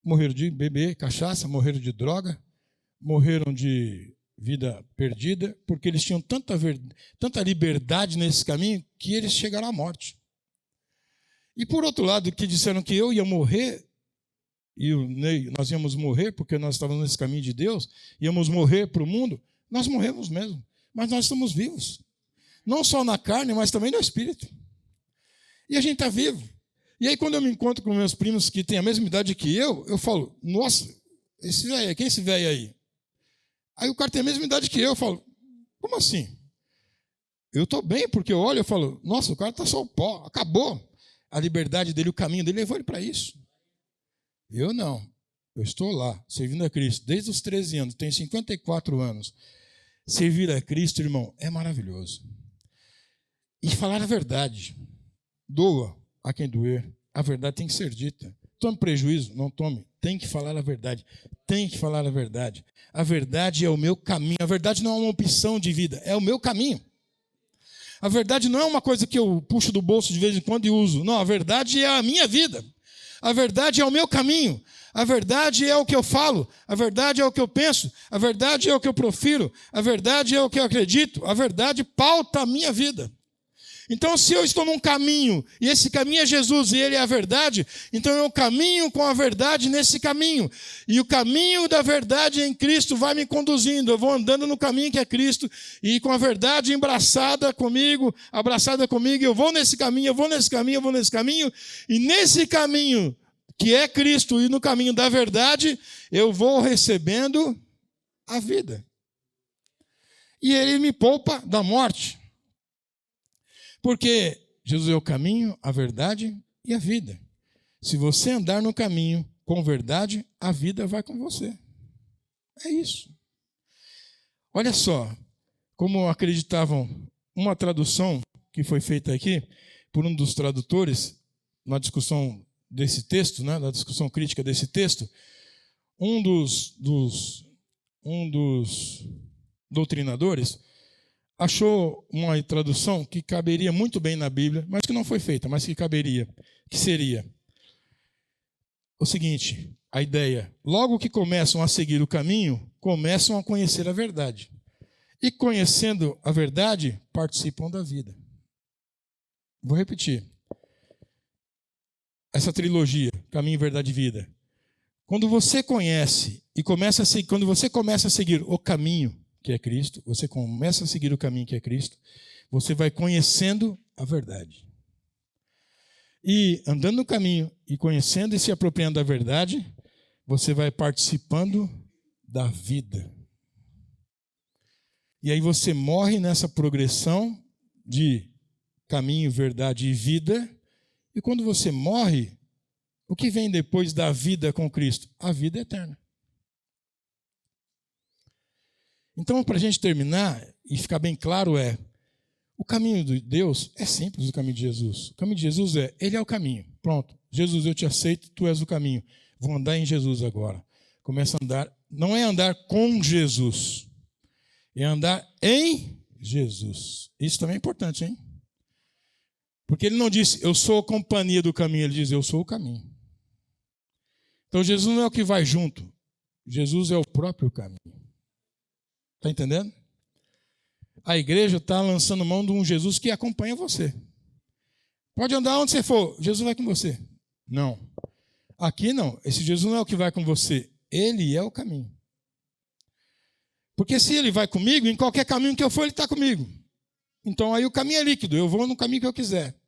Morreram de beber cachaça, morreram de droga, morreram de vida perdida, porque eles tinham tanta liberdade nesse caminho que eles chegaram à morte. E por outro lado, que disseram que eu ia morrer, e o Ney, nós íamos morrer, porque nós estávamos nesse caminho de Deus, íamos morrer para o mundo, nós morremos mesmo, mas nós estamos vivos. Não só na carne, mas também no espírito. E a gente está vivo. E aí, quando eu me encontro com meus primos que têm a mesma idade que eu falo, nossa, esse velho, quem é esse velho aí? Aí o cara tem a mesma idade que eu falo, como assim? Eu estou bem, porque eu olho e falo, nossa, o cara está só o pó, acabou. A liberdade dele, o caminho dele levou ele para isso. Eu não. Eu estou lá, servindo a Cristo, desde os 13 anos, tenho 54 anos. Servir a Cristo, irmão, é maravilhoso. E falar a verdade. Doa a quem doer. A verdade tem que ser dita. Tome prejuízo? Não tome. Tem que falar a verdade. Tem que falar a verdade. A verdade é o meu caminho. A verdade não é uma opção de vida, é o meu caminho. A verdade não é uma coisa que eu puxo do bolso de vez em quando e uso. Não, a verdade é a minha vida. A verdade é o meu caminho. A verdade é o que eu falo. A verdade é o que eu penso. A verdade é o que eu profiro. A verdade é o que eu acredito. A verdade pauta a minha vida. Então, se eu estou num caminho, e esse caminho é Jesus, e Ele é a verdade, então eu caminho com a verdade nesse caminho. E o caminho da verdade em Cristo vai me conduzindo. Eu vou andando no caminho que é Cristo, e com a verdade abraçada comigo, eu vou nesse caminho, eu vou nesse caminho, eu vou nesse caminho, e nesse caminho que é Cristo, e no caminho da verdade, eu vou recebendo a vida. E Ele me poupa da morte. Porque Jesus é o caminho, a verdade e a vida. Se você andar no caminho com verdade, a vida vai com você. É isso. Olha só, como acreditavam, uma tradução que foi feita aqui por um dos tradutores, na discussão desse texto, né, na discussão crítica desse texto, um dos doutrinadores achou uma tradução que caberia muito bem na Bíblia, mas que não foi feita, mas que caberia, que seria o seguinte, a ideia, logo que começam a seguir o caminho, começam a conhecer a verdade. E conhecendo a verdade, participam da vida. Vou repetir. Essa trilogia, caminho, verdade e vida. Quando você conhece e quando você começa a seguir o caminho, que é Cristo, você começa a seguir o caminho que é Cristo, você vai conhecendo a verdade. E andando no caminho e conhecendo e se apropriando da verdade, você vai participando da vida. E aí você morre nessa progressão de caminho, verdade e vida, e quando você morre, o que vem depois da vida com Cristo? A vida eterna. Então, para a gente terminar e ficar bem claro o caminho de Deus é simples, o caminho de Jesus. O caminho de Jesus Ele é o caminho. Pronto. Jesus, eu te aceito, tu és o caminho. Vou andar em Jesus agora. Começa a andar, não é andar com Jesus, é andar em Jesus. Isso também é importante, hein? Porque ele não disse, eu sou a companhia do caminho, ele diz, eu sou o caminho. Então Jesus não é o que vai junto, Jesus é o próprio caminho. Está entendendo? A igreja está lançando mão de um Jesus que acompanha você. Pode andar onde você for, Jesus vai com você. Não. Aqui não, esse Jesus não é o que vai com você, ele é o caminho. Porque se ele vai comigo, em qualquer caminho que eu for, ele está comigo. Então aí o caminho é líquido, eu vou no caminho que eu quiser.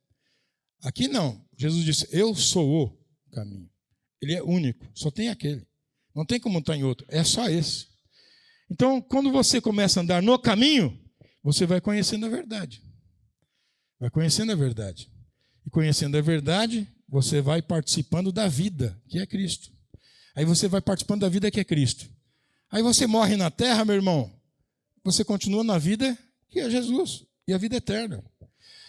Aqui não, Jesus disse, eu sou o caminho. Ele é único, só tem aquele. Não tem como estar em outro, é só esse. Então, quando você começa a andar no caminho, você vai conhecendo a verdade. Vai conhecendo a verdade. E conhecendo a verdade, você vai participando da vida, que é Cristo. Aí você vai participando da vida que é Cristo. Aí você morre na terra, meu irmão, você continua na vida que é Jesus, e a vida eterna.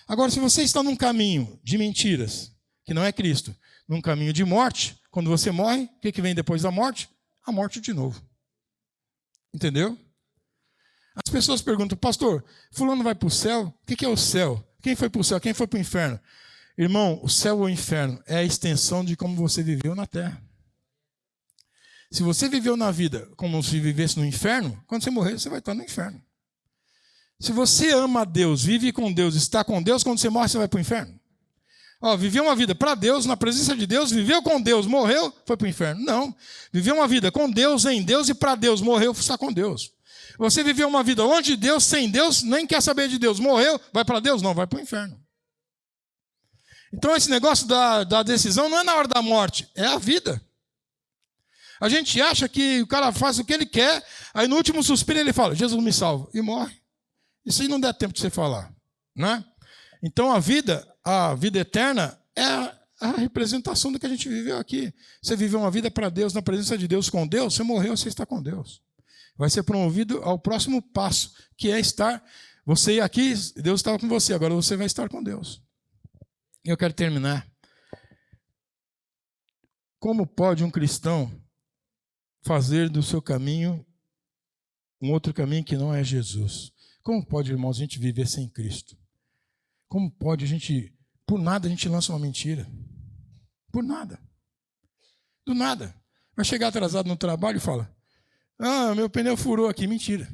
Agora, se você está num caminho de mentiras, que não é Cristo, num caminho de morte, quando você morre, o que vem depois da morte? A morte de novo. Entendeu? As pessoas perguntam, pastor, fulano vai para o céu? O que é o céu? Quem foi para o céu? Quem foi para o inferno? Irmão, o céu ou o inferno é a extensão de como você viveu na terra. Se você viveu na vida como se vivesse no inferno, quando você morrer, você vai estar no inferno. Se você ama a Deus, vive com Deus, está com Deus, quando você morre, você vai para o inferno. Viveu uma vida para Deus, na presença de Deus, viveu com Deus, morreu, foi para o inferno. Não. Viveu uma vida com Deus, em Deus e para Deus, morreu, está com Deus. Você viveu uma vida longe de Deus, sem Deus, nem quer saber de Deus, morreu, vai para Deus? Não, vai para o inferno. Então esse negócio da decisão não é na hora da morte, é a vida. A gente acha que o cara faz o que ele quer, aí no último suspiro ele fala, Jesus me salva, e morre. Isso aí não dá tempo de você falar, né? Então a vida eterna é a representação do que a gente viveu aqui. Você viveu uma vida para Deus, na presença de Deus, com Deus, você morreu, você está com Deus. Vai ser promovido ao próximo passo, que é estar, você ia aqui, Deus estava com você, agora você vai estar com Deus. E eu quero terminar. Como pode um cristão fazer do seu caminho um outro caminho que não é Jesus? Como pode, irmãos, a gente viver sem Cristo? Como pode a gente, por nada a gente lança uma mentira? Por nada. Do nada. Vai chegar atrasado no trabalho e fala, meu pneu furou aqui, mentira.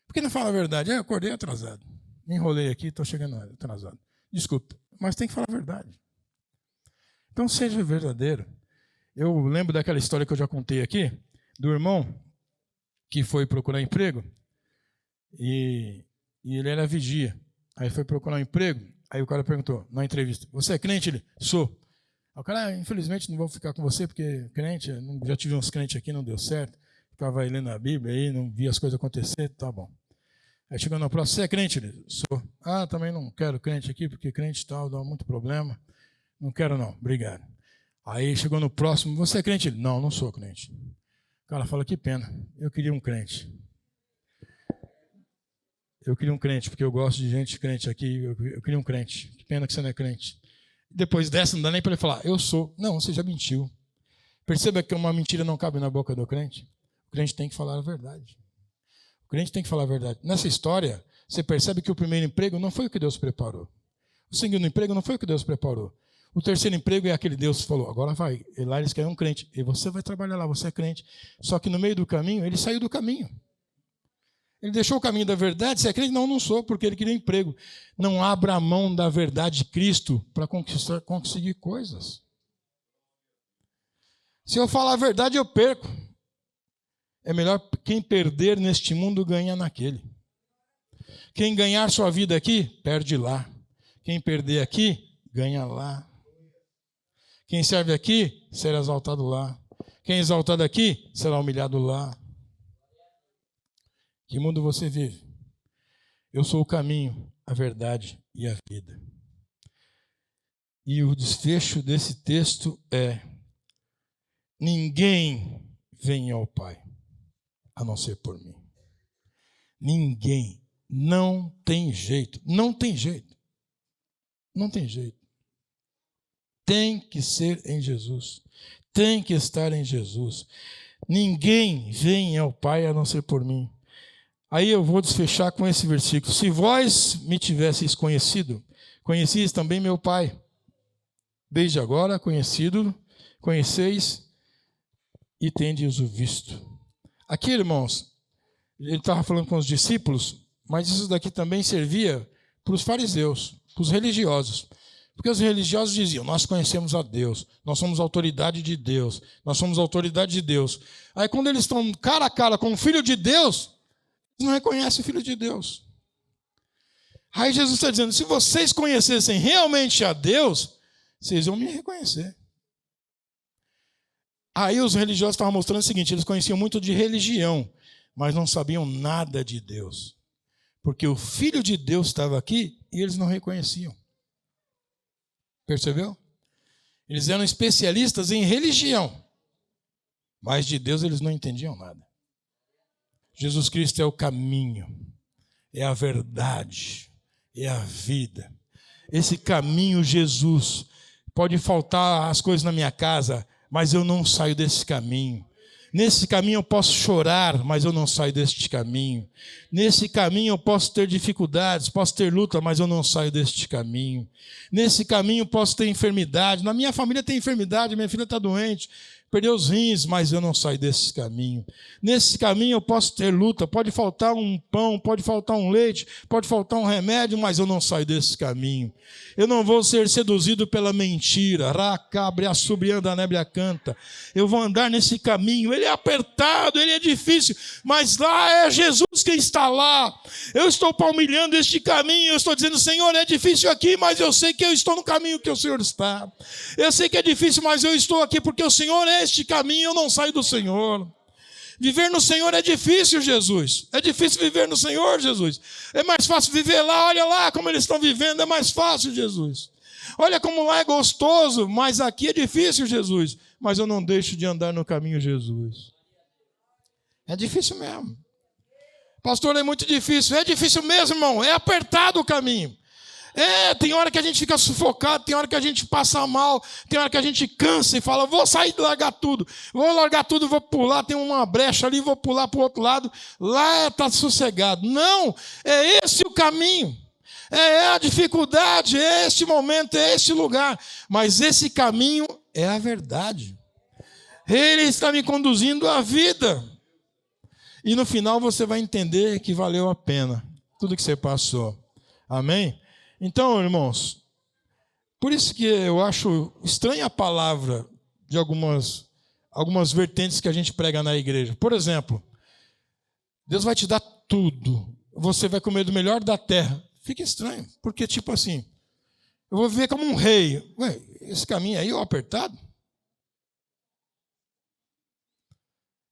Por que não fala a verdade? Eu acordei atrasado. Me enrolei aqui, estou chegando atrasado. Desculpa, mas tem que falar a verdade. Então seja verdadeiro. Eu lembro daquela história que eu já contei aqui, do irmão que foi procurar emprego e ele era vigia. Aí foi procurar um emprego, aí o cara perguntou na entrevista, você é crente? Ele, sou. Aí o cara, infelizmente não vou ficar com você, porque crente, já tive uns crentes aqui, não deu certo. Ficava aí lendo a Bíblia, aí não via as coisas acontecer, tá bom. Aí chegou na próxima, você é crente? Ele, sou. Também não quero crente aqui, porque crente tal, dá muito problema. Não quero não, obrigado. Aí chegou no próximo, você é crente? Ele, não sou crente. O cara fala, que pena, eu queria um crente. Eu queria um crente, porque eu gosto de gente crente aqui, eu queria um crente. Que pena que você não é crente. Depois dessa, não dá nem para ele falar, eu sou. Não, você já mentiu. Perceba que uma mentira não cabe na boca do crente. O crente tem que falar a verdade. O crente tem que falar a verdade. Nessa história, você percebe que o primeiro emprego não foi o que Deus preparou. O segundo emprego não foi o que Deus preparou. O terceiro emprego é aquele Deus que falou, agora vai. E lá eles querem um crente. E você vai trabalhar lá, você é crente. Só que no meio do caminho, ele saiu do caminho. Ele deixou o caminho da verdade, você é crente? Não sou, porque ele queria um emprego. Não abra a mão da verdade de Cristo para conseguir coisas. Se eu falar a verdade, eu perco. É melhor quem perder neste mundo ganhar naquele. Quem ganhar sua vida aqui, perde lá. Quem perder aqui, ganha lá. Quem serve aqui, será exaltado lá. Quem é exaltado aqui, será humilhado lá. Que mundo você vive? Eu sou o caminho, a verdade e a vida. E o desfecho desse texto é: ninguém vem ao Pai, a não ser por mim. Ninguém. Não tem jeito. Não tem jeito. Não tem jeito. Tem que ser em Jesus. Tem que estar em Jesus. Ninguém vem ao Pai a não ser por mim. Aí eu vou desfechar com esse versículo. Se vós me tivesseis conhecido, conheceis também meu Pai. Desde agora conheceis e tendes o visto. Aqui, irmãos, ele estava falando com os discípulos, mas isso daqui também servia para os fariseus, para os religiosos. Porque os religiosos diziam, nós conhecemos a Deus, nós somos autoridade de Deus, nós somos autoridade de Deus. Aí quando eles estão cara a cara com o Filho de Deus, eles não reconhecem o Filho de Deus. Aí Jesus está dizendo, se vocês conhecessem realmente a Deus, vocês iam me reconhecer. Aí os religiosos estavam mostrando o seguinte, eles conheciam muito de religião, mas não sabiam nada de Deus. Porque o Filho de Deus estava aqui e eles não reconheciam. Percebeu? Eles eram especialistas em religião, mas de Deus eles não entendiam nada. Jesus Cristo é o caminho, é a verdade, é a vida. Esse caminho, Jesus, pode faltar as coisas na minha casa, mas eu não saio desse caminho. Nesse caminho eu posso chorar, mas eu não saio deste caminho. Nesse caminho eu posso ter dificuldades, posso ter luta, mas eu não saio deste caminho. Nesse caminho eu posso ter enfermidade. Na minha família tem enfermidade, minha filha está doente, perdeu os rins, mas eu não saio desse caminho. Nesse caminho eu posso ter luta, pode faltar um pão, pode faltar um leite, pode faltar um remédio, mas eu não saio desse caminho. Eu não vou ser seduzido pela mentira. Eu vou andar nesse caminho. Ele é apertado, ele é difícil, mas lá é Jesus quem está lá. Eu estou palmilhando este caminho, eu estou dizendo, Senhor, é difícil aqui, mas eu sei que eu estou no caminho que o Senhor está. Eu sei que é difícil, mas eu estou aqui porque o Senhor é este caminho, eu não saio do Senhor. Viver no Senhor é difícil, Jesus. É difícil viver no Senhor, Jesus. É mais fácil viver lá, olha lá como eles estão vivendo, é mais fácil, Jesus. Olha como lá é gostoso, mas aqui é difícil, Jesus. Mas eu não deixo de andar no caminho, Jesus. É difícil mesmo. Pastor, é muito difícil. É difícil mesmo, irmão. É apertado o caminho. Tem hora que a gente fica sufocado, tem hora que a gente passa mal, tem hora que a gente cansa e fala, vou sair e largar tudo, vou pular, tem uma brecha ali, vou pular para o outro lado, lá está sossegado. Não, é esse o caminho, é a dificuldade, é este momento, é este lugar, mas esse caminho é a verdade. Ele está me conduzindo à vida, e no final você vai entender que valeu a pena tudo que você passou. Amém? Então, irmãos, por isso que eu acho estranha a palavra de algumas vertentes que a gente prega na igreja. Por exemplo, Deus vai te dar tudo, você vai comer do melhor da terra. Fica estranho, porque tipo assim, eu vou viver como um rei. Ué, esse caminho aí é apertado?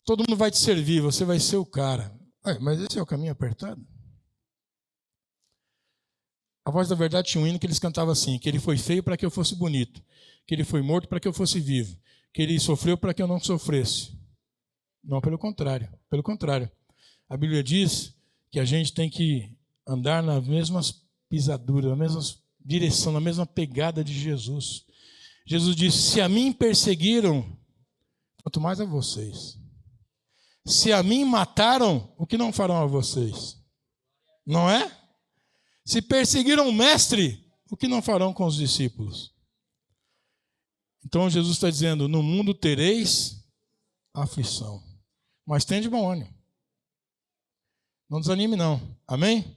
Todo mundo vai te servir, você vai ser o cara. Ué, mas esse é o caminho apertado? A Voz da Verdade tinha um hino que eles cantavam assim, que ele foi feio para que eu fosse bonito, que ele foi morto para que eu fosse vivo, que ele sofreu para que eu não sofresse. Não, pelo contrário. Pelo contrário. A Bíblia diz que a gente tem que andar nas mesmas pisaduras, na mesma direção, na mesma pegada de Jesus. Jesus disse, se a mim perseguiram, quanto mais a vocês. Se a mim mataram, o que não farão a vocês? Não é? Se perseguiram o mestre, o que não farão com os discípulos? Então Jesus está dizendo, no mundo tereis aflição, mas tem de bom ânimo. Não desanime não, amém?